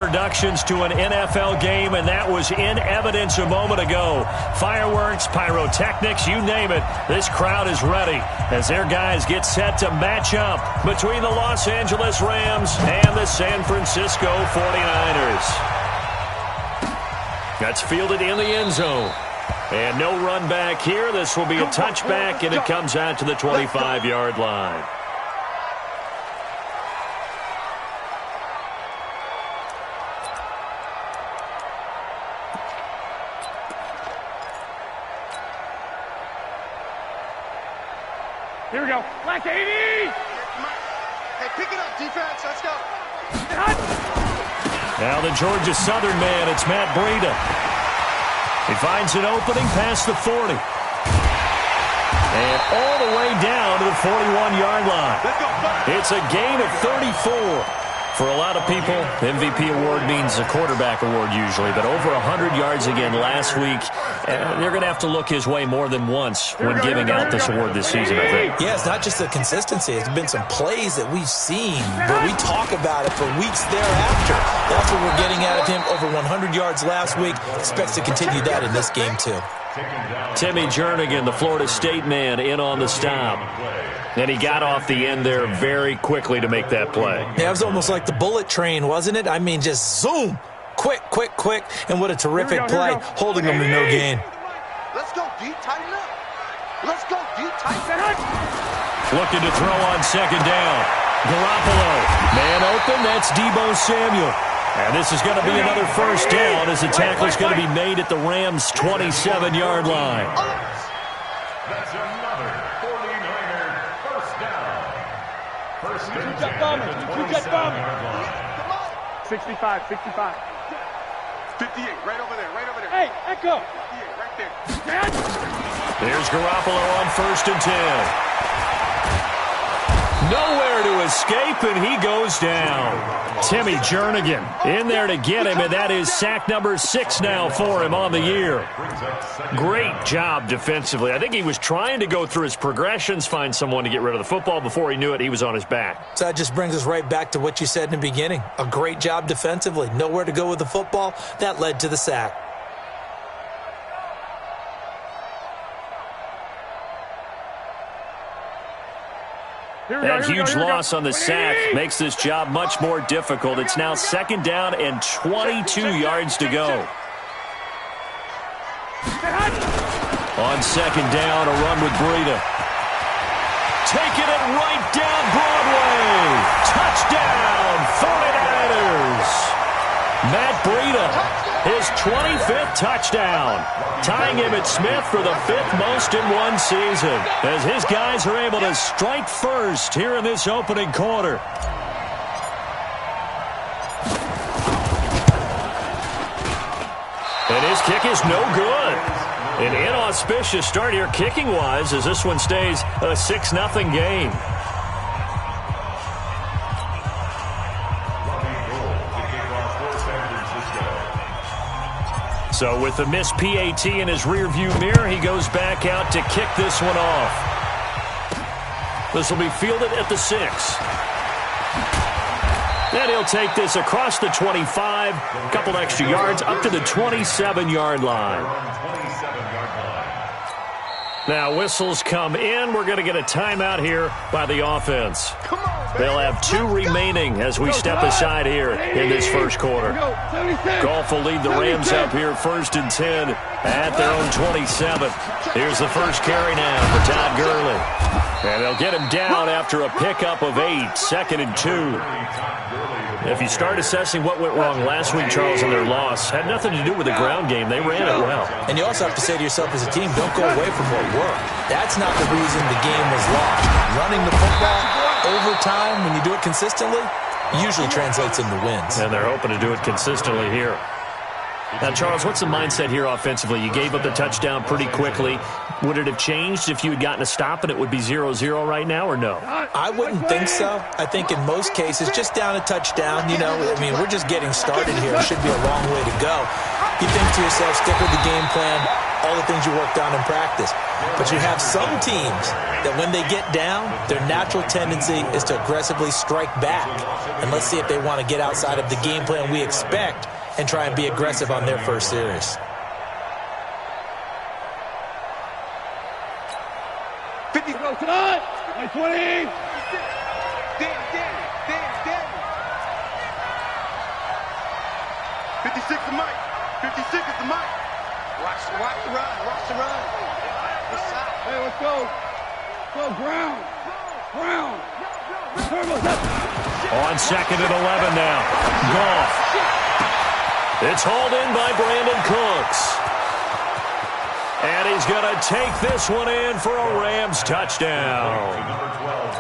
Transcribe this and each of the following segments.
Introductions to an NFL game, and that was in evidence a moment ago. Fireworks, pyrotechnics, you name it. This crowd is ready as their guys get set to match up between the Los Angeles Rams and the San Francisco 49ers. That's fielded in the end zone. And no run back here. This will be a touchback, and it comes out to the 25-yard line. Here we go. Black 80! Hey, pick it up, defense. Let's go. Now the Georgia Southern man, it's Matt Breida. He finds an opening past the 40. And all the way down to the 41-yard line. It's a gain of 34. For a lot of people, MVP award means a quarterback award usually, but over 100 yards again last week. They're going to have to look his way more than once when giving out this award this season, I think. Yeah, it's not just the consistency. It's been some plays that we've seen where we talk about it for weeks thereafter. That's what we're getting out of him. Over 100 yards last week. Expects to continue that in this game, too. Timmy Jernigan, the Florida State man, in on the stop. And he got off the end there very quickly to make that play. Yeah, it was almost like the bullet train, wasn't it? I mean, just zoom. Quick, quick, quick. And what a terrific play, holding them to no gain. Let's go deep, tighten up. Let's go deep, tighten up. Looking to throw on second down. Garoppolo. Man open, that's Deebo Samuel. And this is going to be another first down as the tackle is going to be made at the Rams' 27-yard line. That's another 49er first down. First and 10 at the 27-yard line. 65, 65. 58, right over there, right over there. Hey, Echo. 58, right there. There's Garoppolo on first and 10. Nowhere to escape, and he goes down. Timmy Jernigan in there to get him, and that is sack number 6 now for him on the year. Great job defensively. I think he was trying to go through his progressions, find someone to get rid of the football. Before he knew it, he was on his back. So that just brings us right back to what you said in the beginning. A great job defensively. Nowhere to go with the football. That led to the sack. That huge loss on the sack makes this job much more difficult. It's now second down and 22 yards to go. On second down, a run with Breida. Taking it right down Broadway. Touchdown, 49ers. Matt Breida, his 25th touchdown, tying him at Smith for the 5th most in one season, as his guys are able to strike first here in this opening quarter. And his kick is no good. An inauspicious start here kicking-wise as this one stays a 6-0 game. So with the missed PAT in his rearview mirror, he goes back out to kick this one off. This will be fielded at the 6. Then he'll take this across the 25, a couple extra yards, up to the 27-yard line. Now whistles come in. We're going to get a timeout here by the offense. They'll have 2 remaining as we step aside here in this first quarter. Goff will lead the Rams up here first and 10 at their own 27. Here's the first carry now for Todd Gurley. And they'll get him down after a pickup of 8, second and 2. If you start assessing what went wrong last week, Charles, in their loss, had nothing to do with the ground game. They ran it well. And you also have to say to yourself as a team, don't go away from what worked. That's not the reason the game was lost. Running the football over time, when you do it consistently, usually translates into wins. And they're hoping to do it consistently here. Now, Charles, what's the mindset here offensively? You gave up the touchdown pretty quickly. Would it have changed if you had gotten a stop and it would be 0-0 right now, or no? I wouldn't think so. I think in most cases, just down a touchdown, you know, I mean, we're just getting started here. It should be a long way to go. You think to yourself, stick with the game plan, all the things you worked on in practice. But you have some teams that when they get down, their natural tendency is to aggressively strike back. And let's see if they want to get outside of the game plan we expect and try and be aggressive on their first series. Go tonight. 20. 56 the mic. 56 is the mic. Watch the run. Watch the run. Hey, let's go. Go, ground. Ground. On second and 11 now. Goff. It's hauled in by Brandon Cooks. And he's going to take this one in for a Rams touchdown.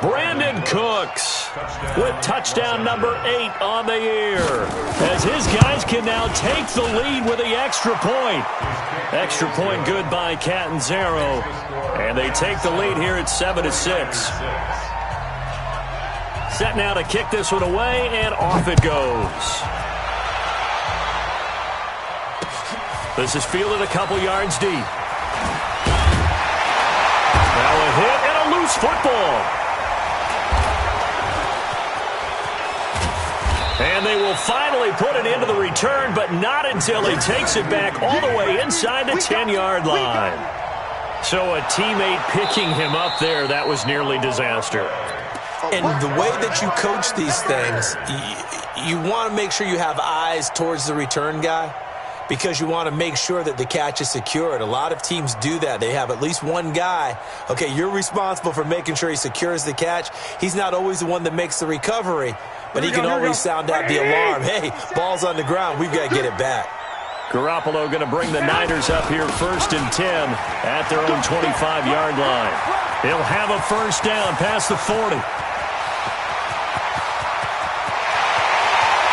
Brandon Cooks with touchdown number 8 on the year, as his guys can now take the lead with the extra point. Extra point good by Catanzaro, and they take the lead here at 7-6. Set now to kick this one away, and off it goes. This is fielded a couple yards deep. Now a hit and a loose football. And they will finally put it into the return, but not until he takes it back all the way inside the 10-yard line. So a teammate picking him up there, that was nearly disaster. And the way that you coach these things, you want to make sure you have eyes towards the return guy, because you want to make sure that the catch is secured. A lot of teams do that. They have at least one guy. Okay, you're responsible for making sure he secures the catch. He's not always the one that makes the recovery, but he can always sound out the alarm. Hey, ball's on the ground. We've got to get it back. Garoppolo going to bring the Niners up here 1st and 10 at their own 25-yard line. He'll have a first down past the 40.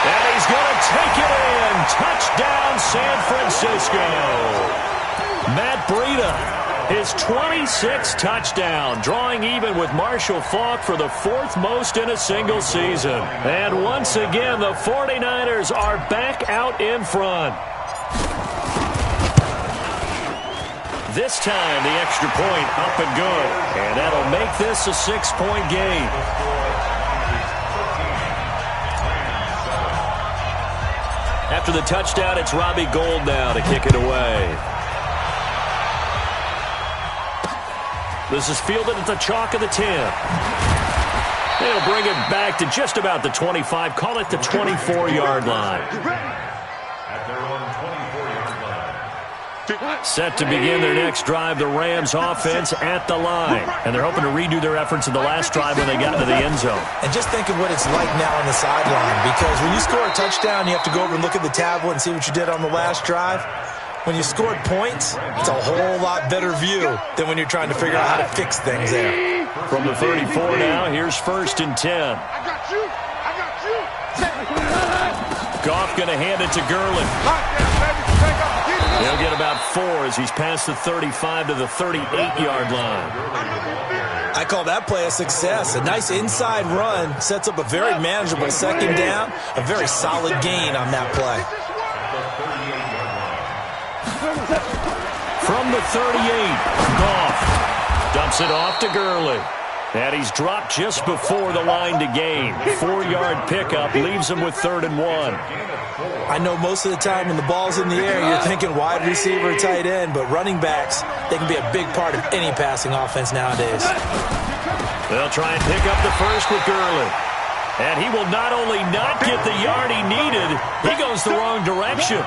And he's going to take it in. Touchdown, San Francisco. Matt Breida, his 26th touchdown, drawing even with Marshall Faulk for the 4th most in a single season. And once again, the 49ers are back out in front. This time, the extra point up and good. And that'll make this a 6-point game. After the touchdown, it's Robbie Gould now to kick it away. This is fielded at the chalk of the 10. They'll bring it back to just about the 25. Call it the 24-yard line. At their own 24-yard line. Set to begin their next drive, the Rams offense at the line. And they're hoping to redo their efforts in the last drive when they got into the end zone. And just think of what it's like now on the sideline, because when you score a touchdown, you have to go over and look at the tablet and see what you did on the last drive. When you scored points, it's a whole lot better view than when you're trying to figure out how to fix things there. From the 34 now, here's 1st and 10. I got you. Goff going to hand it to Gurley. He'll get about 4 as he's past the 35 to the 38-yard line. I call that play a success. A nice inside run sets up a very manageable second down, a very solid gain on that play. From the 38, Goff dumps it off to Gurley. And he's dropped just before the line to gain. 4-yard pickup leaves him with 3rd and 1. I know most of the time when the ball's in the air, you're thinking wide receiver, tight end, but running backs, they can be a big part of any passing offense nowadays. They'll try and pick up the first with Gurley. And he will not only not get the yard he needed, he goes the wrong direction.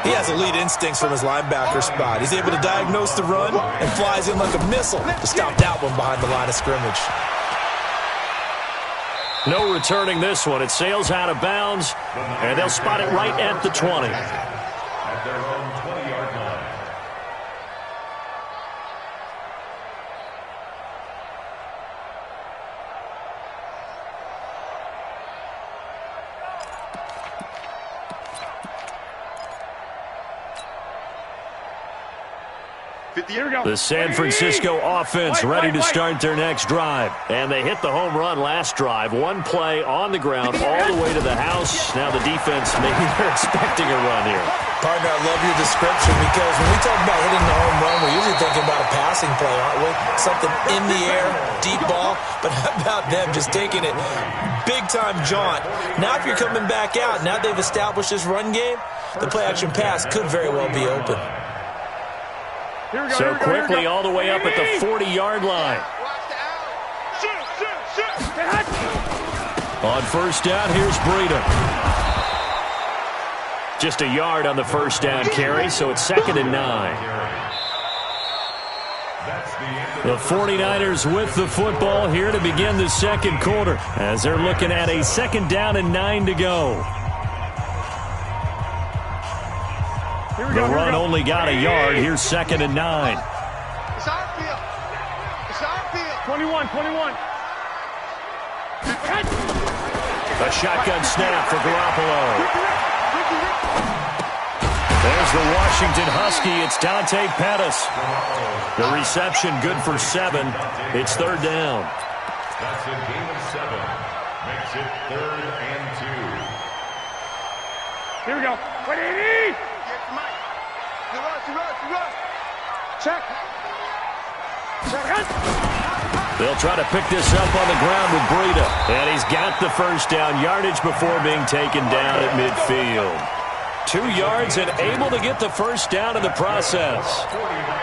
He has elite instincts from his linebacker spot. He's able to diagnose the run and flies in like a missile to stop that one behind the line of scrimmage. No returning this one. It sails out of bounds, and they'll spot it right at the 20. At their own 20-yard line. The San Francisco offense ready to start their next drive. And they hit the home run last drive. One play on the ground all the way to the house. Now the defense, maybe they're expecting a run here. Partner, I love your description because when we talk about hitting the home run, we're usually thinking about a passing play, aren't we? Something in the air, deep ball. But how about them just taking it big-time jaunt? Now if you're coming back out, now they've established this run game, the play-action pass could very well be open. So quickly all the way up at the 40-yard line. On first down, here's Breida. Just a yard on the first down carry, so it's 2nd and 9. The 49ers with the football here to begin the second quarter as they're looking at a 2nd down and 9 to go. The run only got a yard. Here's 2nd and 9. It's our field. It's our field. 21. A shotgun snap for Garoppolo. There's the Washington Husky. It's Dante Pettis. The reception good for 7. It's 3rd down. That's a gain of 7. Makes it 3rd and 2. Here we go. 180. Check. They'll try to pick this up on the ground with Breida. And he's got the first down yardage before being taken down at midfield. 2 yards and able to get the first down in the process.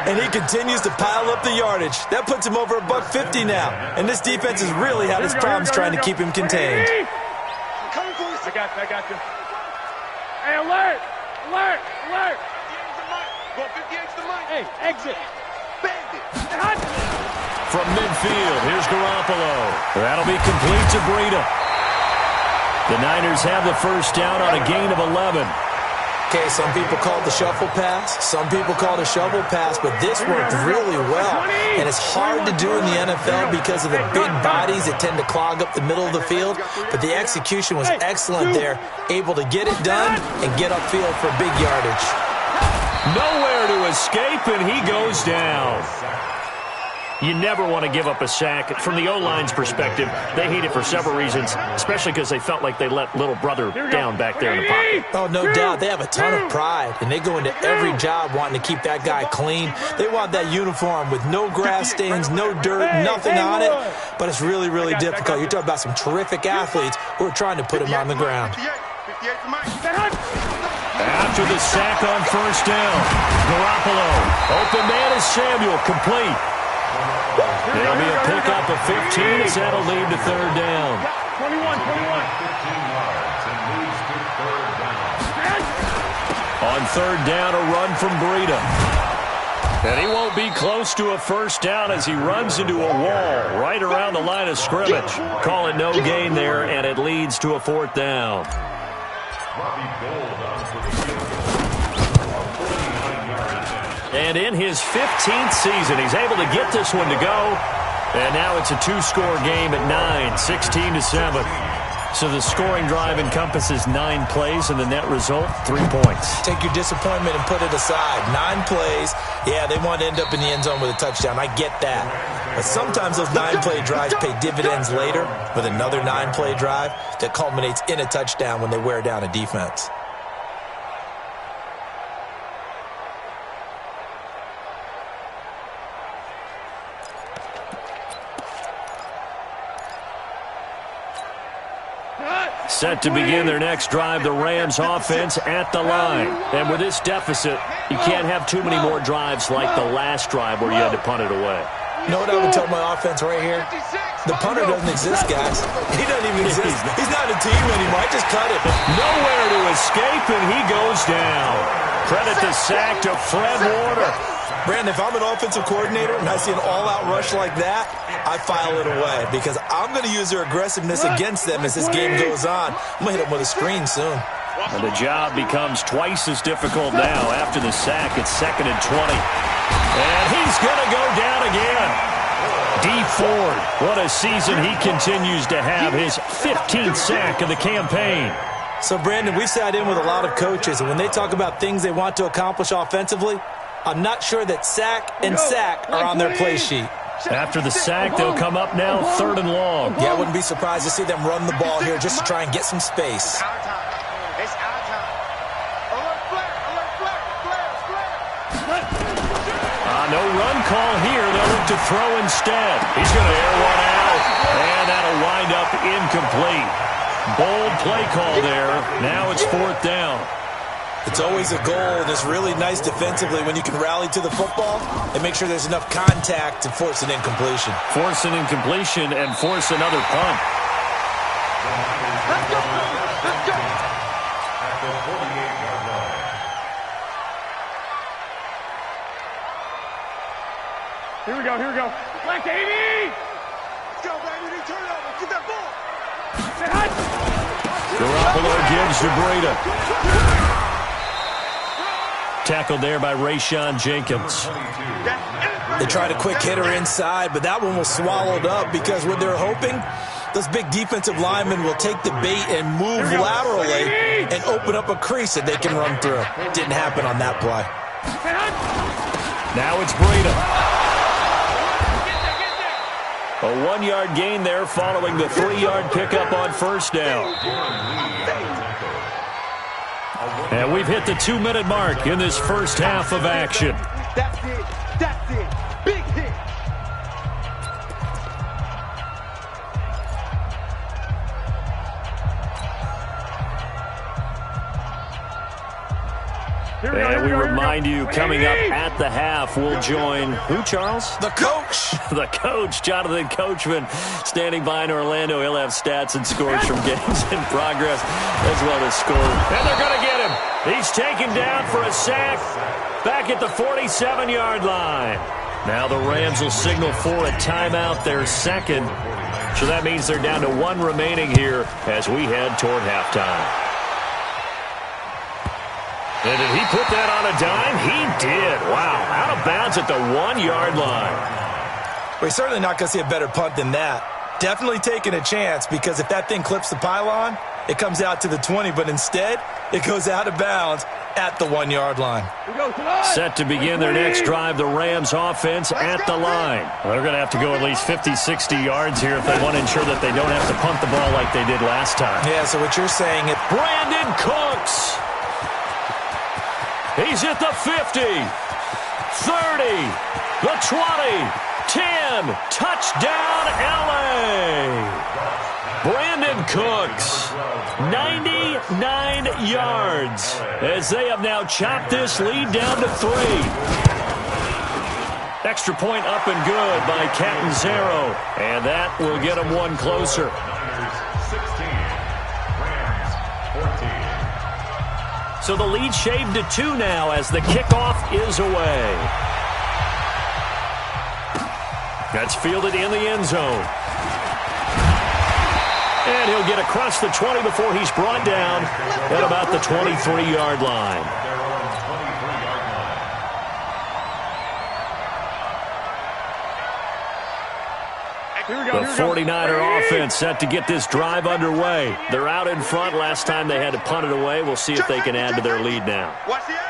And he continues to pile up the yardage. That puts him over $150 now. And this defense has really had its problems trying to keep him contained. I got you. Hey, alert! Go 58 to the mic. Hey, exit. Bandit. From midfield, here's Garoppolo. That'll be complete to Breida. The Niners have the first down on a gain of 11. Okay, some people call it the shuffle pass. Some people call it a shovel pass, but this worked really well. And it's hard to do in the NFL because of the big bodies that tend to clog up the middle of the field. But the execution was excellent there, able to get it done and get upfield for big yardage. Nowhere to escape, and he goes down. You never want to give up a sack. From the O-line's perspective, they hate it for several reasons, especially because they felt like they let little brother down back there in the pocket. Oh, no doubt. They have a ton of pride, and they go into every job wanting to keep that guy clean. They want that uniform with no grass stains, no dirt, nothing on it. But it's really, really difficult. You're talking about some terrific athletes who are trying to put him on the ground. 58 to Mike. After the sack on first down, Garoppolo. Open man is Samuel, complete. There'll be a pickup of 15 as that'll lead to 3rd down. 21. 15 yards and leads to 3rd down. On 3rd down, a run from Breida. And he won't be close to a first down as he runs into a wall right around the line of scrimmage. Call it no gain there, and it leads to a 4th down. Robbie Gould on for the field. And in his 15th season, he's able to get this one to go. And now it's a 2-score game at 9, 16-7. So the scoring drive encompasses 9 plays, and the net result, 3 points. Take your disappointment and put it aside. 9 plays. Yeah, they want to end up in the end zone with a touchdown. I get that. But sometimes those 9-play drives pay dividends later with another 9-play drive that culminates in a touchdown when they wear down a defense. Set to begin their next drive, the Rams offense at the line. And with this deficit, you can't have too many more drives like the last drive where you had to punt it away. You know what I would tell my offense right here? The punter doesn't exist, guys. He doesn't even exist. He's not a team anymore. I just cut it. Nowhere to escape, and he goes down. Credit the sack to Fred Warner. Brandon, if I'm an offensive coordinator and I see an all-out rush like that, I file it away because I'm going to use their aggressiveness against them as this game goes on. I'm going to hit them with a screen soon. And the job becomes twice as difficult now. After the sack, it's 2nd and 20. And he's going to go down again. Dee Ford, what a season he continues to have. His 15th sack of the campaign. So, Brandon, we sat in with a lot of coaches, and when they talk about things they want to accomplish offensively, I'm not sure that sack and sack are on their play sheet. After the sack, they'll come up now 3rd and long. Yeah, I wouldn't be surprised to see them run the ball here just to try and get some space. It's our time. Alert flare. Alert No run call here. They'll look to throw instead. He's going to air one out, and that'll wind up incomplete. Bold play call there. Now it's 4th down. It's always a goal, and it's really nice defensively when you can rally to the football and make sure there's enough contact to force an incompletion. Force an incompletion and force another punt. Let's go. Let's go. At the 48-yard line. Here we go, here we go. Black 80! Let's go, baby. Turn it over. Get that ball. Say hot! Garoppolo gives to Breida. Tackled there by Rayshon Jenkins. They tried a quick hitter inside, but that one was swallowed up because what they're hoping, those big defensive linemen will take the bait and move laterally and open up a crease that they can run through. Didn't happen on that play. Now it's Breida. A 1-yard gain there following the 3-yard pickup on 1st down. And we've hit the 2-minute mark in this first half of action. That's it. That's it. Big hit. And we remind you, coming up at the half, we'll join who, Charles? The coach. The coach, Jonathan Coachman, standing by in Orlando. He'll have stats and scores from games in progress, as well as scores. And they're going to get him. He's taken down for a sack back at the 47-yard line. Now the Rams will signal for a timeout, their second. So that means they're down to 1 remaining here as we head toward halftime. And did he put that on a dime? He did. Wow. Out of bounds at the 1-yard line. We're certainly not going to see a better punt than that. Definitely taking a chance because if that thing clips the pylon, it comes out to the 20. But instead, it goes out of bounds at the 1-yard line. Set to begin their next drive, the Rams offense at the line. Well, they're going to have to go at least 50, 60 yards here if they want to ensure that they don't have to punt the ball like they did last time. Yeah, so what you're saying is Brandon Cooks. He's at the 50, 30, the 20, 10, touchdown LA. Brandon Cooks, 99 yards as they have now chopped this lead down to 3. Extra point up and good by Catanzaro, and that will get them 1 closer. 16, Rams 14. So the lead shaved to 2 now as the kickoff is away. That's fielded in the end zone. And he'll get across the 20 before he's brought down at about the 23-yard line. The 49er offense set to get this drive underway. They're out in front. Last time they had to punt it away. We'll see if they can add to their lead now.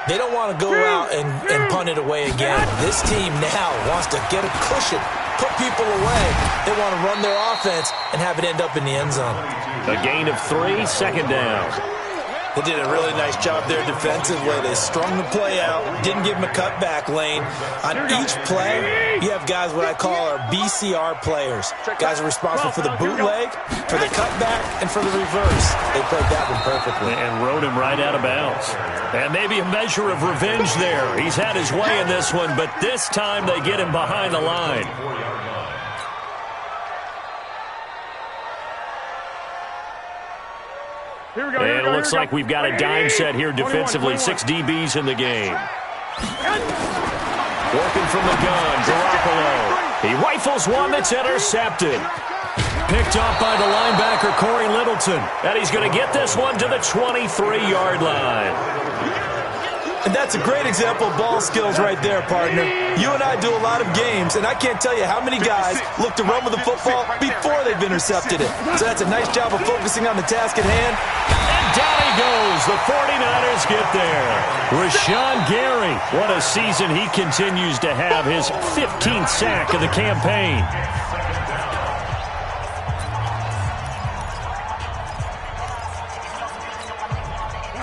they don't want to go out and punt it away again. This team now wants to get a cushion, put people away. They want to run their offense and have it end up in the end zone. A gain of 3, second down. They did a really nice job there defensively. They strung the play out, didn't give him a cutback lane. On each play, you have guys what I call our BCR players. Guys are responsible for the bootleg, for the cutback, and for the reverse. They played that one perfectly. And rode him right out of bounds. And maybe a measure of revenge there. He's had his way in this one, but this time they get him behind the line. Here we go, And it looks like we've got a dime set here defensively. 6 DBs in the game. Working from the gun, Garoppolo. He rifles one that's intercepted. Picked up by the linebacker, Corey Littleton. And he's going to get this one to the 23-yard line. And that's a great example of ball skills right there, partner. You and I do a lot of games, and I can't tell you how many guys look to run with the football before they've intercepted it. So that's a nice job of focusing on the task at hand. And down he goes. The 49ers get there. Rashawn Gary, what a season he continues to have. His 15th sack of the campaign.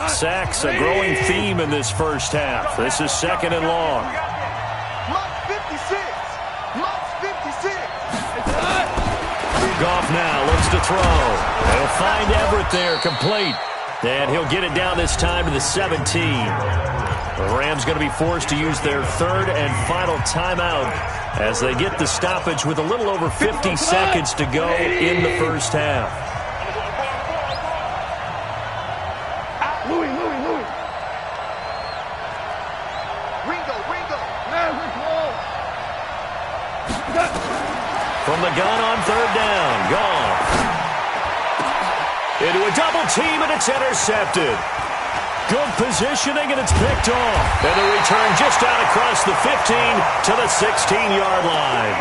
Sacks, a growing theme in this first half. This is 2nd and long. to throw. He'll find Everett there, complete. And he'll get it down this time to the 17. The Rams going to be forced to use their third and final timeout as they get the stoppage with a little over 50 seconds to go in the first half. Louis. Ringo. From the gun on third down, Goff. Into a double team, and it's intercepted. Good positioning, and it's picked off. And the return just out across the 15 to the 16-yard line.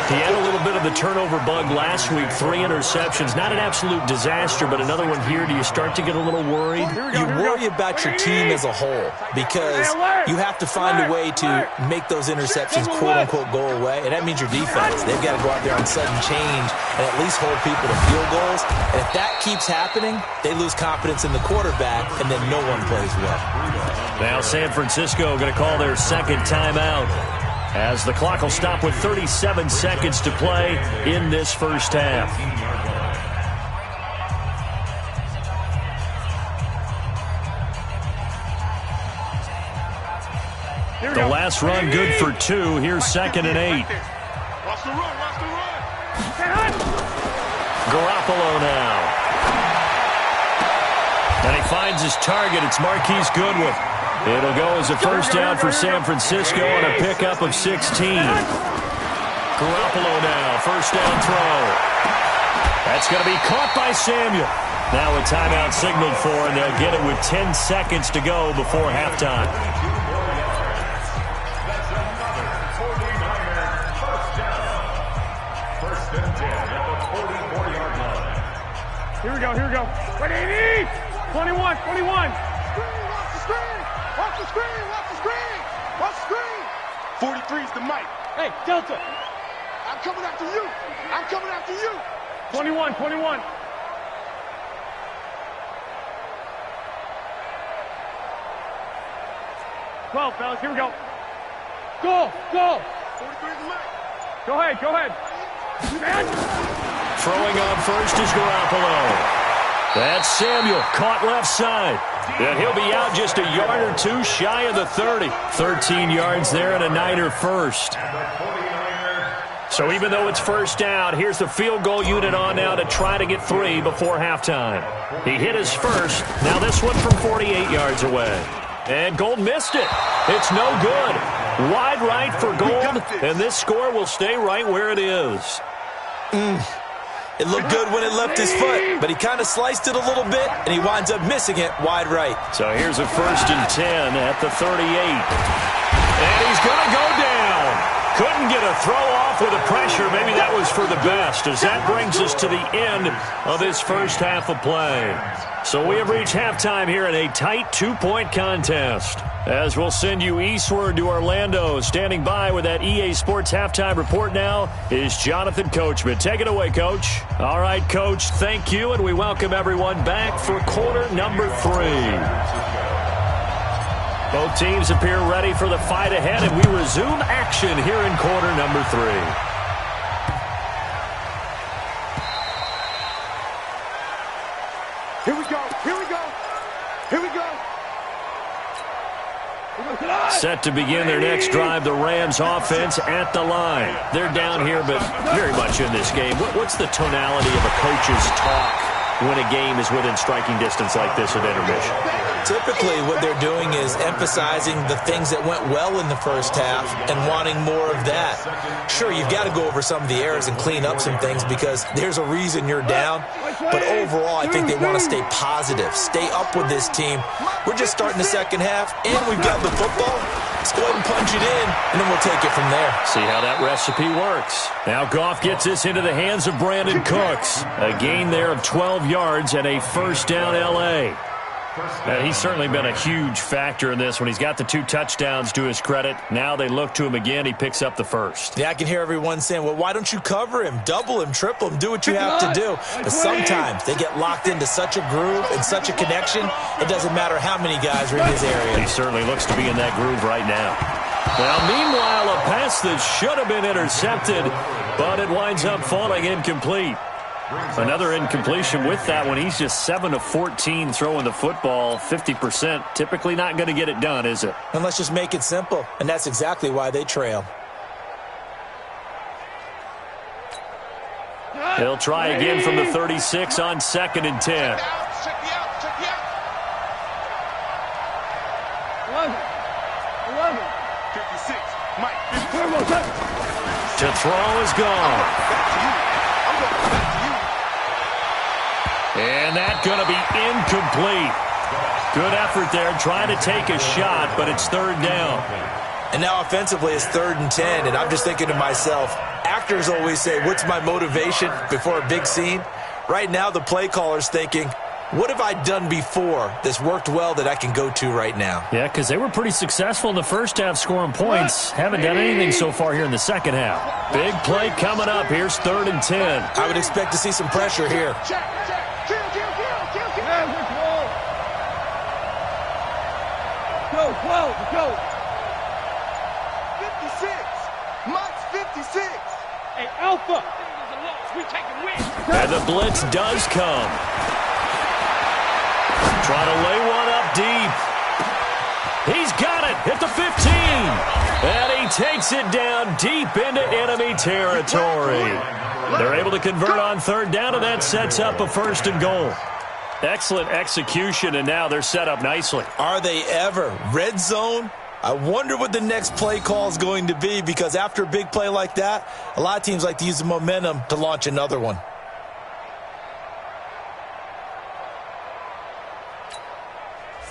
He had a little bit of the turnover bug last week, 3 interceptions. Not an absolute disaster, but another one here. Do you start to get a little worried? You worry about your team as a whole because you have to find a way to make those interceptions, quote-unquote, go away. And that means your defense. They've got to go out there on sudden change and at least hold people to field goals. And if that keeps happening, they lose confidence in the quarterback, and then no one plays well. Now San Francisco going to call their second timeout as the clock will stop with 37 seconds to play in this first half. The last run good for 2. Here's 2nd and 8. Watch the run. Garoppolo now. And he finds his target. It's Marquise Goodwin. It'll go as a first down for San Francisco on a pickup of 16. Garoppolo now, first down throw. That's going to be caught by Samuel. Now a timeout signaled for, and they'll get it with 10 seconds to go before halftime. Here we go. Ready, 21. Watch the screen. 43's the mic. Hey, Delta. I'm coming after you. 21. 12, fellas, here we go. Go. 43's the mic. Go ahead. Throwing on first is Garoppolo. That's Samuel, caught left side. And he'll be out just a yard or two shy of the 30. 13 yards there and a Niner first. So even though it's first down, here's the field goal unit on now to try to get 3 before halftime. He hit his first. Now this one from 48 yards away. And Gold missed it. It's no good. Wide right for Gold, and this score will stay right where it is. It looked good when it left his foot, but he kind of sliced it a little bit, and he winds up missing it wide right. So here's a 1st and 10 at the 38. And he's going to go down. Couldn't get a throw off with the pressure. Maybe that was for the best, as that brings us to the end of this first half of play. So we have reached halftime here in a tight 2-point contest. As we'll send you eastward to Orlando. Standing by with that EA Sports halftime report now is Jonathan Coachman. Take it away, Coach. All right, Coach, thank you, and we welcome everyone back for quarter number 3. Both teams appear ready for the fight ahead, and we resume action here in quarter number 3. Here we go. Set to begin their next drive, the Rams offense at the line. They're down here, but very much in this game. What's the tonality of a coach's talk when a game is within striking distance like this at intermission? Typically, what they're doing is emphasizing the things that went well in the first half and wanting more of that. Sure, you've got to go over some of the errors and clean up some things because there's a reason you're down. But overall, I think they want to stay positive, stay up with this team. We're just starting the second half, and we've got the football. Let's go ahead and punch it in, and then we'll take it from there. See how that recipe works. Now Goff gets this into the hands of Brandon Cooks. A gain there of 12 yards and a first down L.A. And he's certainly been a huge factor in this when he's got the 2 touchdowns to his credit. Now they look to him again. He picks up the first. Yeah, I can hear everyone saying, well, why don't you cover him, double him, triple him, do what you have to do. But sometimes they get locked into such a groove and such a connection, it doesn't matter how many guys are in his area. He certainly looks to be in that groove right now. Now, meanwhile, a pass that should have been intercepted, but it winds up falling incomplete. Another incompletion with that one. He's just 7 of 14 throwing the football, 50%. Typically not going to get it done, is it? And let's just make it simple, and that's exactly why they trail. He'll try again from the 36 on 2nd and 10. 11. 56. Mike. To throw is gone. And that's going to be incomplete. Good effort there, trying to take a shot, but it's 3rd down. And now offensively it's 3rd and 10, and I'm just thinking to myself, actors always say, what's my motivation before a big scene? Right now the play caller's thinking, what have I done before that's worked well that I can go to right now? Yeah, because they were pretty successful in the first half scoring points. Haven't done anything so far here in the second half. Big play coming up. Here's 3rd and 10. I would expect to see some pressure here. Go. 56. Mike's 56. Hey, Alpha. We taking wins. And the blitz does come. Trying to lay one up deep. He's got it at the 15. And he takes it down deep into enemy territory. They're able to convert on 3rd down, and that sets up a 1st and goal. Excellent execution, and now they're set up nicely. Are they ever? Red zone? I wonder what the next play call is going to be, because after a big play like that, a lot of teams like to use the momentum to launch another one.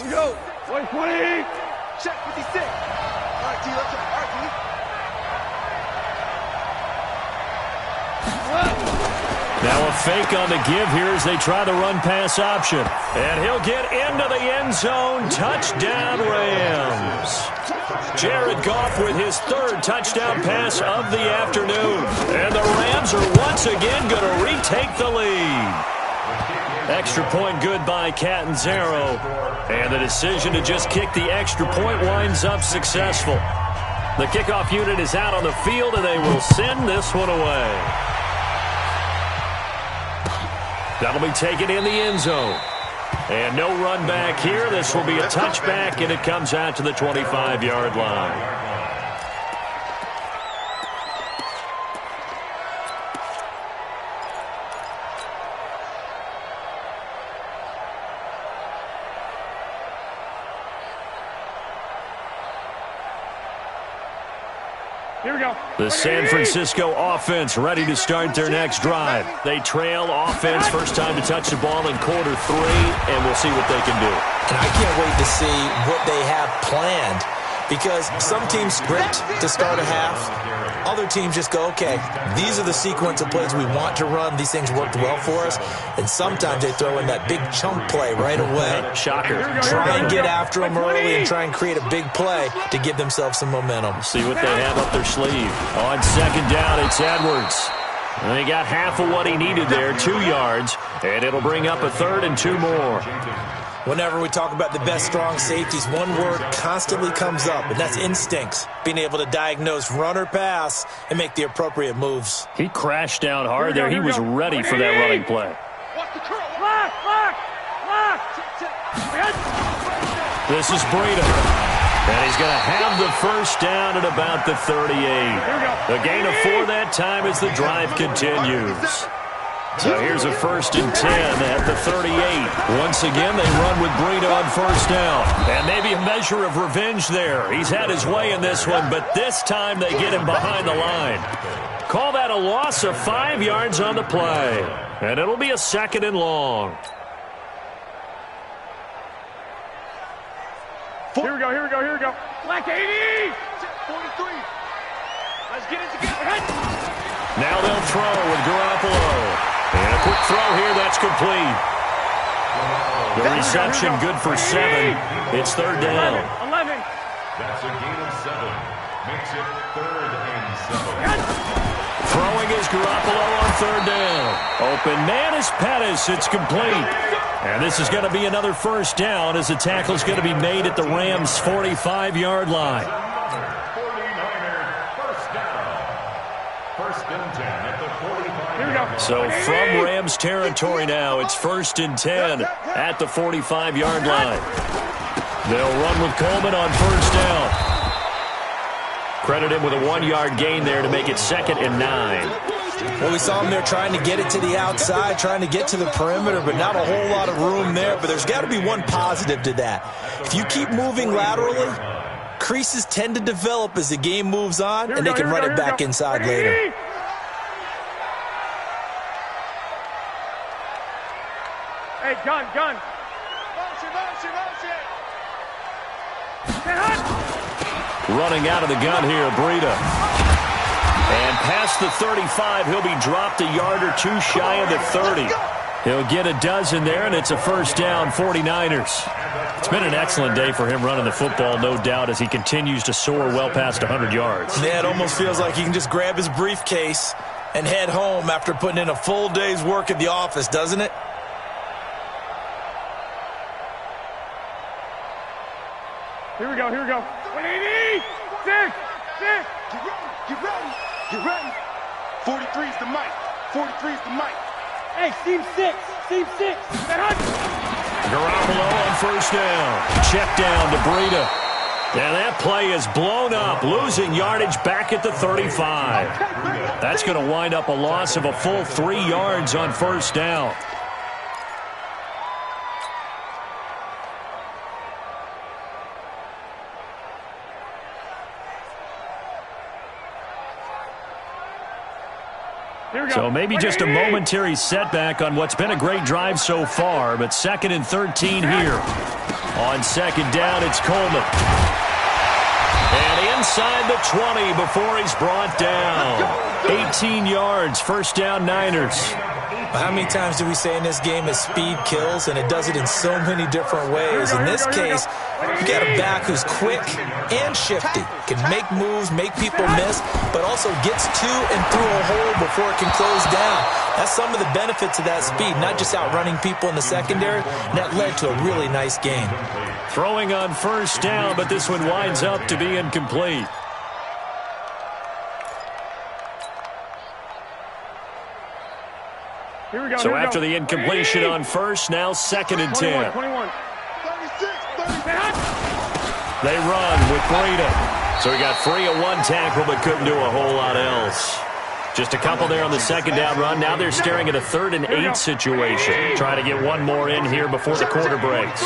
We go. 120. Check 56. All right, T, let's go. All right, T. Now a fake on the give here as they try the run-pass option. And he'll get into the end zone. Touchdown, Rams. Jared Goff with his 3rd touchdown pass of the afternoon. And the Rams are once again going to retake the lead. Extra point good by Catanzaro. And the decision to just kick the extra point winds up successful. The kickoff unit is out on the field, and they will send this one away. That'll be taken in the end zone. And no run back here. This will be a touchback, and it comes out to the 25-yard line. Here we go. The San Francisco offense ready to start their next drive. They trail offense, first time to touch the ball in quarter 3, and we'll see what they can do. And I can't wait to see what they have planned, because some teams script to start a half. Other teams just go, okay, these are the sequence of plays we want to run. These things worked well for us. And sometimes they throw in that big chunk play right away. Shocker. Try and get after them early and try and create a big play to give themselves some momentum. See what they have up their sleeve. On 2nd down, it's Edwards. And he got half of what he needed there, 2 yards. And it'll bring up a 3rd and 2 more. Whenever we talk about the best strong safeties, one word constantly comes up, and that's instincts. Being able to diagnose run or pass and make the appropriate moves. He crashed down hard there. He was ready for that running play. Lock. This is Breida. And he's going to have the 1st down at about the 38. A gain of 4 that time as the drive continues. So here's a 1st and 10 at the 38. Once again, they run with Breida on 1st down. And maybe a measure of revenge there. He's had his way in this one, but this time they get him behind the line. Call that a loss of 5 yards on the play. And it'll be a 2nd and long. Here we go. Black 80. 43. Let's get it together. Now they'll throw with Garoppolo. And a quick throw here, that's complete. The reception good for 7. It's 3rd down. 11. That's a gain of 7. Makes it 3rd and 7. Throwing is Garoppolo on 3rd down. Open man is Pettis. It's complete. And this is going to be another 1st down as the tackle's going to be made at the Rams' 45-yard line. First and 10 at the 45. So from Rams territory now, it's 1st and 10 at the 45-yard line. They'll run with Coleman on 1st down. Credit him with a 1-yard gain there to make it 2nd and 9. Well, we saw him there trying to get it to the outside, trying to get to the perimeter, but not a whole lot of room there. But there's got to be one positive to that. If you keep moving laterally, creases tend to develop as the game moves on, and they can run it back inside later. Hey, gun. Running out of the gun here, Breida. And past the 35, he'll be dropped a yard or two shy of the 30. He'll get a dozen there, and it's a 1st down, 49ers. It's been an excellent day for him running the football, no doubt, as he continues to soar well past 100 yards. Yeah, it almost feels like he can just grab his briefcase and head home after putting in a full day's work at the office, doesn't it? Here we go. 180. 6. Get ready. 43's the mic. 43's the mic. Hey, seam 6. Garoppolo on 1st down. Check down to Breida. And that play is blown up, losing yardage back at the 35. That's going to wind up a loss of a full 3 yards on 1st down. So maybe just a momentary setback on what's been a great drive so far, but 2nd and 13 here. On 2nd down, it's Coleman. And inside the 20 before he's brought down. 18 yards, 1st down, Niners. How many times do we say in this game that speed kills, and it does it in so many different ways? In this case, you got a back who's quick and shifty, can make moves, make people miss, but also gets to and through a hole before it can close down. That's some of the benefits of that speed, not just outrunning people in the secondary, and that led to a really nice game. Throwing on 1st down, but this one winds up to be incomplete. So after the incompletion on 1st, now 2nd and 10. 21. They run with Breida. So he got free of 1 tackle, but couldn't do a whole lot else. Just a couple there on the 2nd down run. Now they're staring at a 3rd and 8 situation. Trying to get one more in here before the quarter breaks.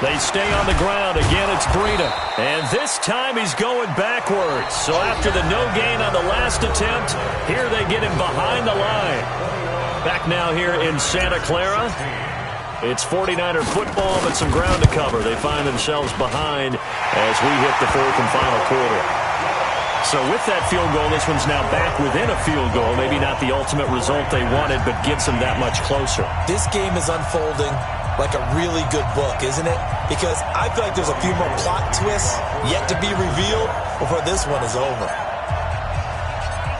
They stay on the ground. Again, it's Breida. And this time he's going backwards. So after the no gain on the last attempt, here they get him behind the line. Back now here in Santa Clara. It's 49er football, but some ground to cover. They find themselves behind as we hit the 4th and final quarter. So with that field goal, this one's now back within a field goal. Maybe not the ultimate result they wanted, but gets them that much closer. This game is unfolding like a really good book, isn't it? Because I feel like there's a few more plot twists yet to be revealed before this one is over.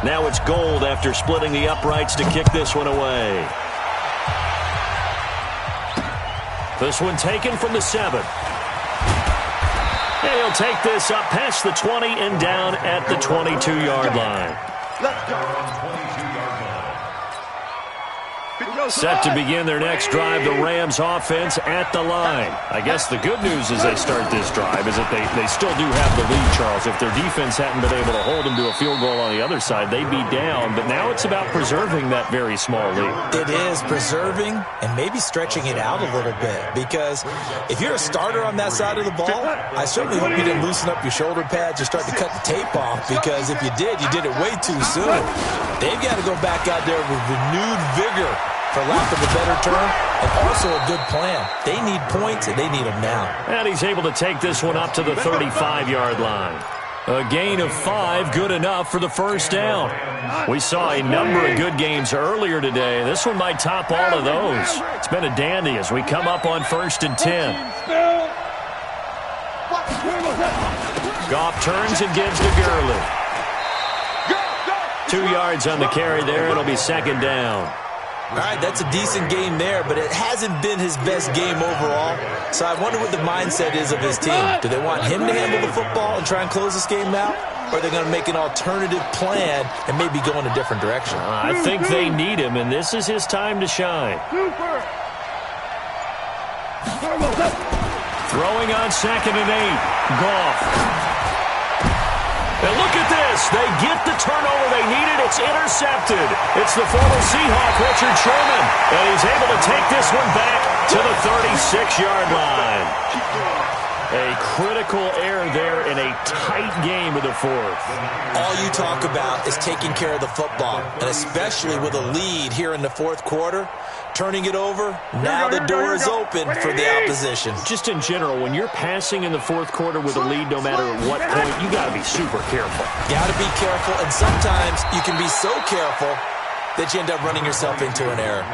Now it's Gold after splitting the uprights to kick this one away. This one taken from the 7. And he'll take this up past the 20 and down at the 22-yard line. Let's go. Set to begin their next drive, the Rams offense at the line. I guess the good news as they start this drive is that they still do have the lead, Charles. If their defense hadn't been able to hold them to a field goal on the other side, they'd be down. But now it's about preserving that very small lead. It is preserving and maybe stretching it out a little bit. Because if you're a starter on that side of the ball, I certainly hope you didn't loosen up your shoulder pads or start to cut the tape off. Because if you did it way too soon. They've got to go back out there with renewed vigor, for lack of a better term, and also a good plan. They need points, and they need them now. And he's able to take this one up to the 35-yard line. A gain of 5, good enough for the 1st down. We saw a number of good games earlier today. This one might top all of those. It's been a dandy as we come up on 1st and 10. Goff turns and gives to Gurley. 2 yards on the carry there. It'll be 2nd down. All right, that's a decent game there, but it hasn't been his best game overall. So I wonder what the mindset is of his team. Do they want him to handle the football and try and close this game out? or are they going to make an alternative plan and maybe go in a different direction? I think they need him, and this is his time to shine. Throwing on 2nd and 8. Goff. And look at this. They get the turnover they needed. It's intercepted. It's the former Seahawk, Richard Sherman. And he's able to take this one back to the 36-yard line. A critical error there in a tight game of the fourth. All you talk about is taking care of the football, and especially with a lead here in the fourth quarter. Turning it over, now the door is open for the opposition. Just in general, when you're passing in the fourth quarter with a lead, no matter at what point, you got to be super careful. Got to be careful, and sometimes you can be so careful that you end up running yourself into an error.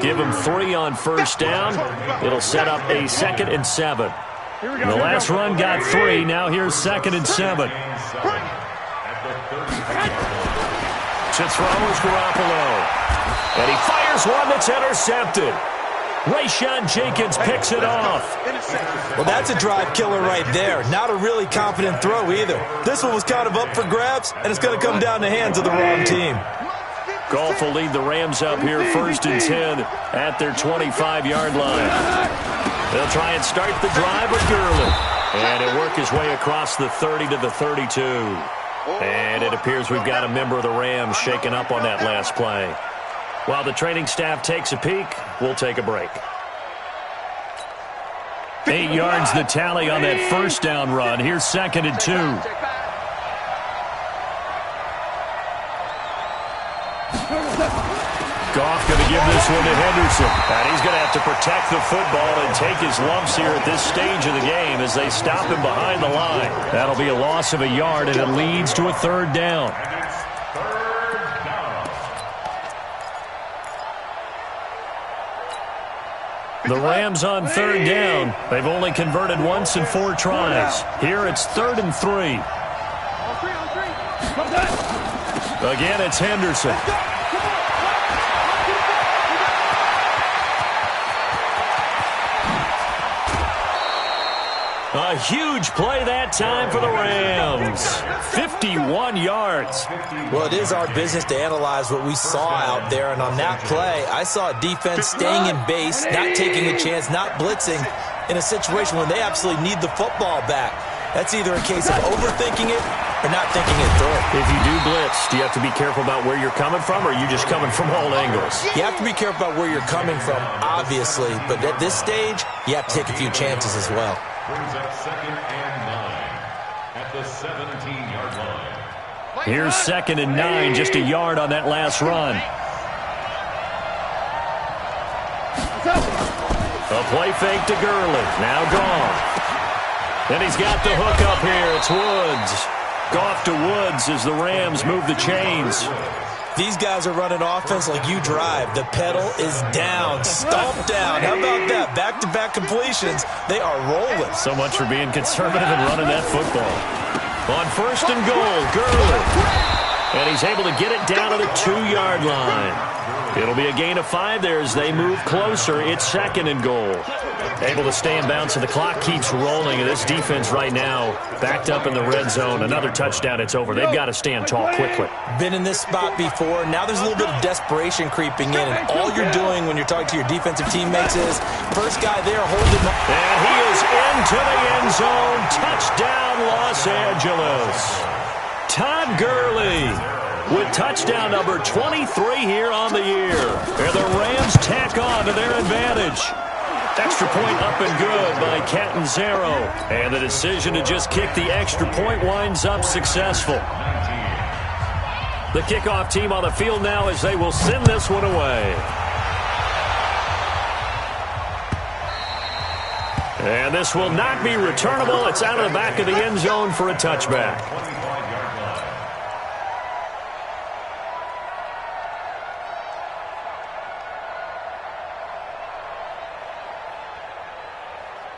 Give him 3 on first down. It'll set up a 2nd and 7. The last run got 3. Now here's 2nd and 7. To throw is Garoppolo. And he fires one that's intercepted. Rayshawn Jenkins picks it off. Well, that's a drive killer right there. Not a really confident throw either. This one was kind of up for grabs, and it's going to come down the hands of the wrong team. Goff will lead the Rams up here 1st and 10 at their 25-yard line. They'll try and start the drive with Gurley. And he'll work his way across the 30 to the 32. And it appears we've got a member of the Rams shaken up on that last play. While the training staff takes a peek, we'll take a break. 8 yards the tally on that first down run. Here's 2nd and 2. Goff going to give this one to Henderson. And he's going to have to protect the football and take his lumps here at this stage of the game as they stop him behind the line. That'll be a loss of a yard, and it leads to a 3rd down. The Rams on 3rd down. They've only converted once in 4 tries. Here it's 3rd and 3. Again, it's Henderson. A huge play that time for the Rams. 51 yards. Well, it is our business to analyze what we saw out there, and on that play, I saw a defense staying in base, not taking a chance, not blitzing in a situation when they absolutely need the football back. That's either a case of overthinking it or not thinking it through. If you do blitz, do you have to be careful about where you're coming from, or are you just coming from all angles? You have to be careful about where you're coming from, obviously, but at this stage, you have to take a few chances as well. Brings up 2nd and 9 at the 17-yard line. Here's 2nd and 9, just a yard on that last run. A play fake to Gurley. Now Goff. Then he's got the hook up here. It's Woods. Goff to Woods as the Rams move the chains. These guys are running offense like you drive. The pedal is down, stomped down. How about that? Back-to-back completions. They are rolling. So much for being conservative and running that football. On 1st and goal, Gurley. And he's able to get it down to the 2-yard line. It'll be a gain of 5 there as they move closer. It's 2nd and goal. Able to stay in bounds, and the clock keeps rolling. And this defense right now backed up in the red zone. Another touchdown, it's over. They've got to stand tall quickly. Been in this spot before. Now there's a little bit of desperation creeping in. And all you're doing when you're talking to your defensive teammates is, first guy there, hold him up. And he is into the end zone. Touchdown, Los Angeles. Todd Gurley with touchdown number 23 here on the year. And the Rams tack on to their advantage. Extra point up and good by Catanzaro. And the decision to just kick the extra point winds up successful. The kickoff team on the field now as they will send this one away. And this will not be returnable. It's out of the back of the end zone for a touchback.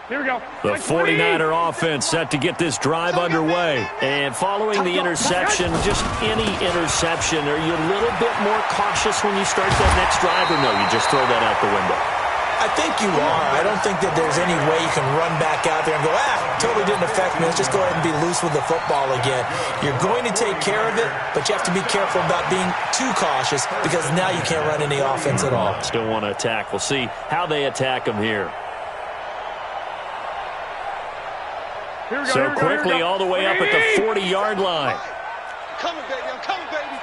Here we go. The 49er offense set to get this drive underway. And following the interception, just any interception, are you a little bit more cautious when you start that next drive, or no, you just throw that out the window? I think you are. I don't think that there's any way you can run back out there and go, totally didn't affect me. Let's just go ahead and be loose with the football again. You're going to take care of it, but you have to be careful about being too cautious because now you can't run any offense at all. Still want to attack. We'll see how they attack them here. So quickly all the way up at the 40-yard line. I'm coming, baby. I'm coming, baby.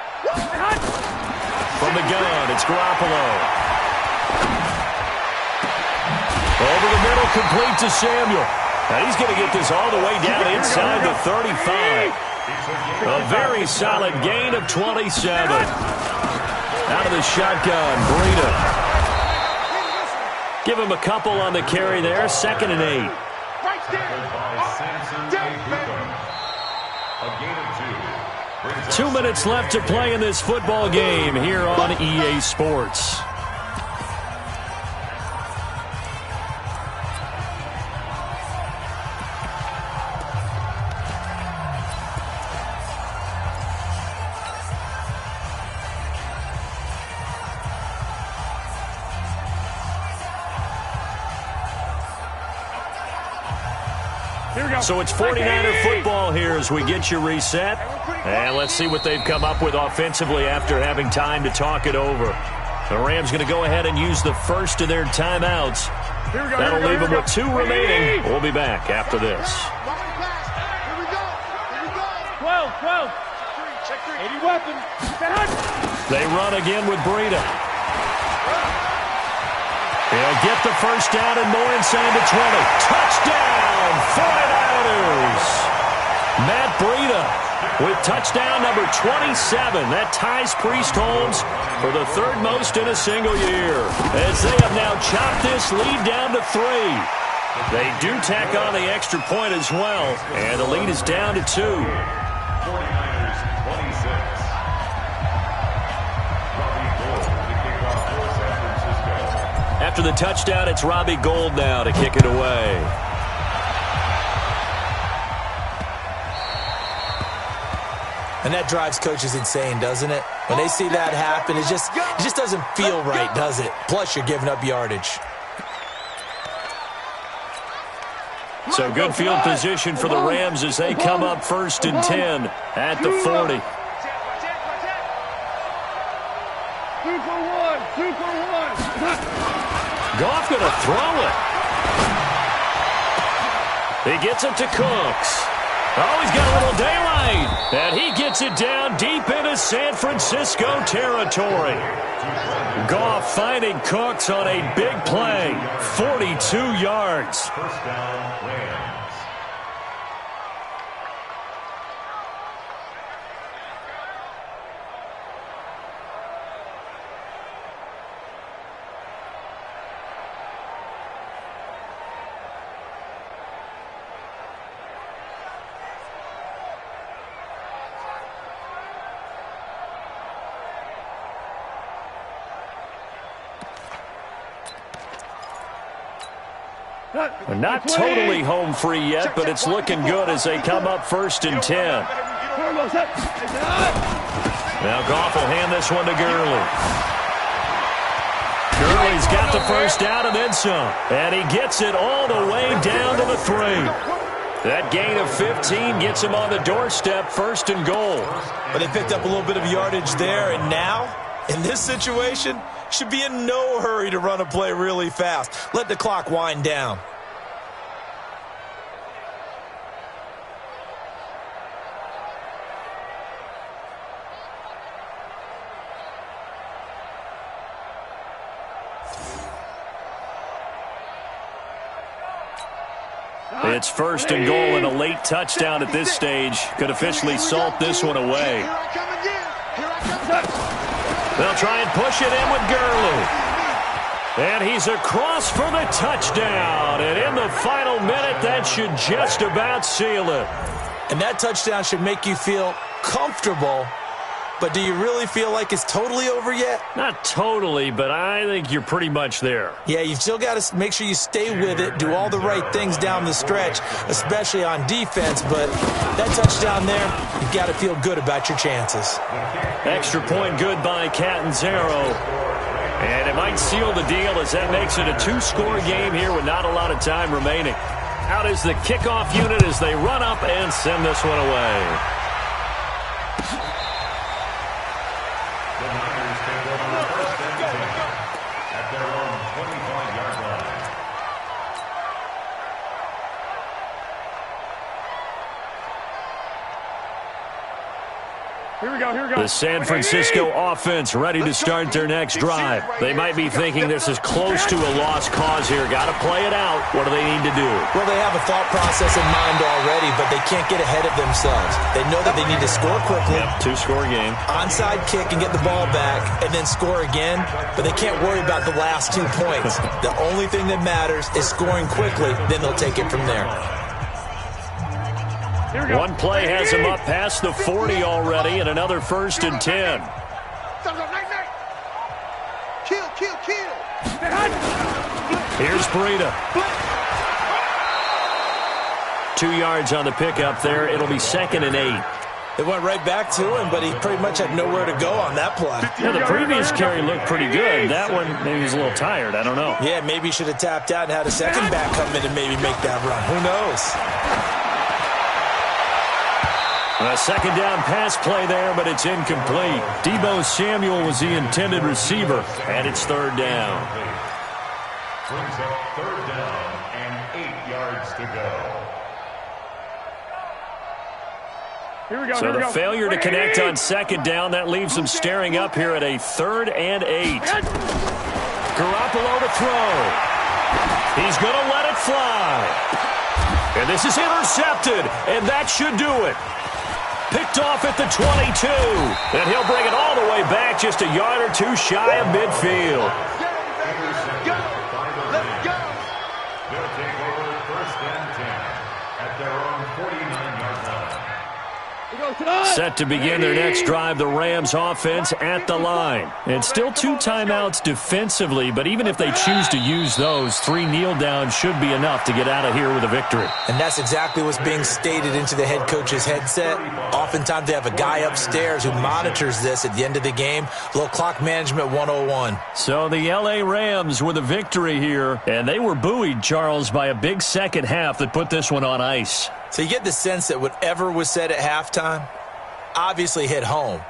From the gun, it's Garoppolo. Over the middle, complete to Samuel. Now he's going to get this all the way down inside the 35. A very solid gain of 27. Out of the shotgun, Breida. Give him a couple on the carry there, 2nd and 8. Right there. 2 minutes left to play in this football game here on EA Sports. So it's 49er football here as we get you reset. And let's see what they've come up with offensively after having time to talk it over. The Rams going to go ahead and use the first of their timeouts. That'll leave them with 2 remaining. We'll be back after this. 12. 80 weapons. They run again with Breida. He'll get the first down and more inside the 20. Touchdown, 49ers. Matt Breida with touchdown number 27. That ties Priest Holmes for the 3rd most in a single year. As they have now chopped this lead down to 3. They do tack on the extra point as well, and the lead is down to 2. 49ers 26. After the touchdown, it's Robbie Gould now to kick it away. And that drives coaches insane, doesn't it? When they see that happen, it just doesn't feel right, does it? Plus, you're giving up yardage. So good field position for the Rams as they come up 1st and 10 at the 40. 2 for 1. Goff going to throw it. He gets it to Cooks. Oh, he's got a little daylight. And he gets it down deep into San Francisco territory. Goff finding Cooks on a big play. 42 yards. First down, Rams. Not totally home free yet, but it's looking good as they come up 1st and 10. Now Goff will hand this one to Gurley. Gurley's got the first down and then some. And he gets it all the way down to the 3. That gain of 15 gets him on the doorstep, 1st and goal. But they picked up a little bit of yardage there, and now, in this situation, should be in no hurry to run a play really fast. Let the clock wind down. It's 1st and goal, and a late touchdown at this stage could officially salt this one away. They'll try and push it in with Gurley. And he's across for the touchdown. And in the final minute, that should just about seal it. And that touchdown should make you feel comfortable. But do you really feel like it's totally over yet? Not totally, but I think you're pretty much there. Yeah, you've still got to make sure you stay with it, do all the right things down the stretch, especially on defense. But that touchdown there, you've got to feel good about your chances. Extra point good by Catanzaro. And it might seal the deal as that makes it a two-score game here with not a lot of time remaining. Out is the kickoff unit as they run up and send this one away. The Niners take over first and 10 at their own 25-yard line. Here we go, here we go. The San Francisco offense ready to start their next drive. They might be thinking this is close to a lost cause here. Got to play it out. What do they need to do? Well, they have a thought process in mind already, but they can't get ahead of themselves. They know that they need to score quickly. Yep, two-score game. Onside kick and get the ball back and then score again, but they can't worry about the last 2 points. The only thing that matters is scoring quickly, then they'll take it from there. One play has him up past the 40 already, and another 1st and 10. Kill, kill, kill. Here's Breida. 2 yards on the pickup there. It'll be 2nd and 8. It went right back to him, but he pretty much had nowhere to go on that play. Yeah, the previous carry looked pretty good. That one, maybe he was a little tired. I don't know. Yeah, maybe he should have tapped out and had a second back come in and maybe make that run. Who knows? A second down pass play there, but it's incomplete. Deebo Samuel was the intended receiver, and it's 3rd down. Brings up 3rd down and 8 yards to go. Here we go, So here we the go. failure to connect on 2nd down, that leaves them staring up here at a 3rd and 8. Garoppolo to throw. He's going to let it fly. And this is intercepted, and that should do it. Picked off at the 22. And he'll bring it all the way back just a yard or two shy of midfield. Let's go. They'll take over 1st and 10 at their own 49-yard line. Set to begin their next drive, the Rams offense at the line. And still 2 timeouts defensively, but even if they choose to use those, 3 kneel downs should be enough to get out of here with a victory. And that's exactly what's being stated into the head coach's headset. Oftentimes they have a guy upstairs who monitors this at the end of the game. Little clock management 101. So the L.A. Rams with a victory here, and they were buoyed, Charles, by a big second half that put this one on ice. So you get the sense that whatever was said at halftime obviously hit home.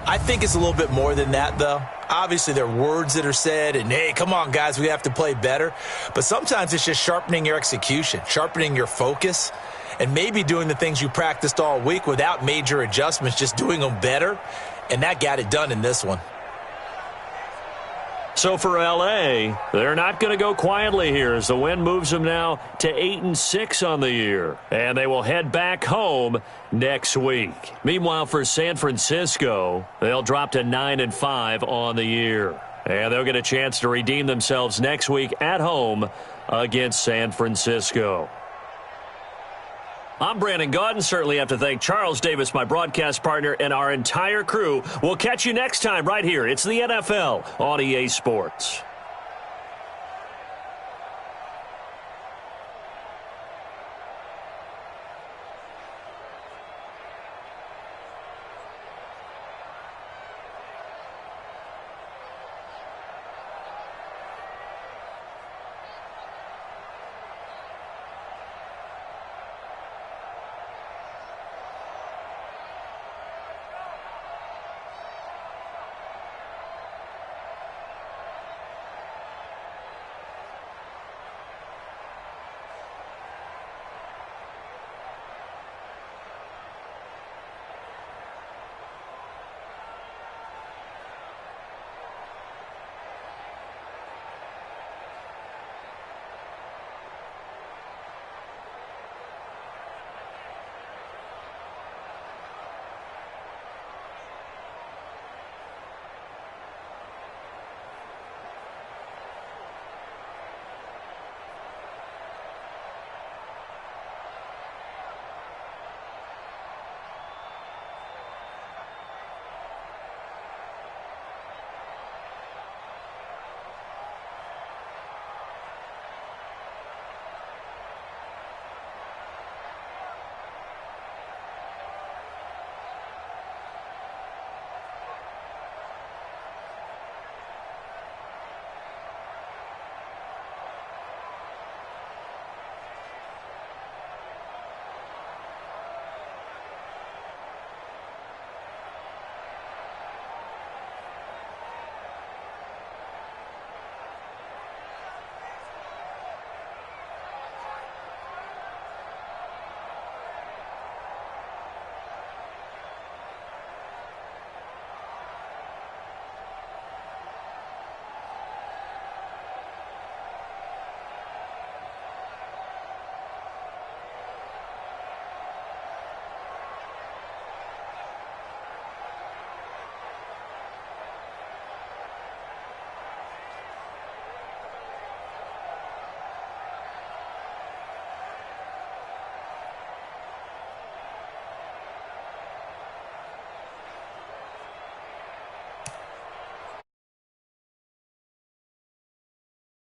I think it's a little bit more than that, though. Obviously, there are words that are said, and, hey, come on, guys, we have to play better. But sometimes it's just sharpening your execution, sharpening your focus, and maybe doing the things you practiced all week without major adjustments, just doing them better. And that got it done in this one. So for L.A., they're not going to go quietly here as the win moves them now to 8-6 on the year. And they will head back home next week. Meanwhile, for San Francisco, they'll drop to 9-5 on the year. And they'll get a chance to redeem themselves next week at home against San Francisco. I'm Brandon Gaudin. Certainly have to thank Charles Davis, my broadcast partner, and our entire crew. We'll catch you next time right here. It's the NFL on EA Sports.